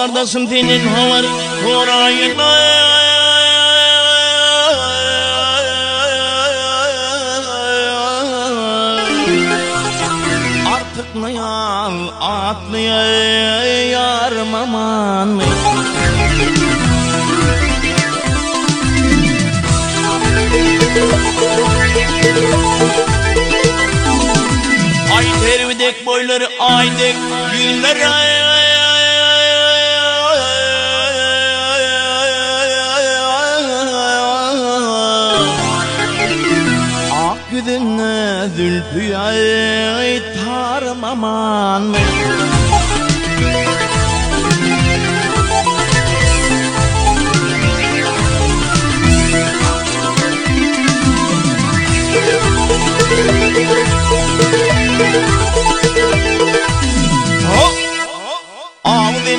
Havalardasın senin havar korayına. Artık ne yal atlayayarım aman. Ay tervidek boyları aydek günler ak yüzüne zülfü tarım aman.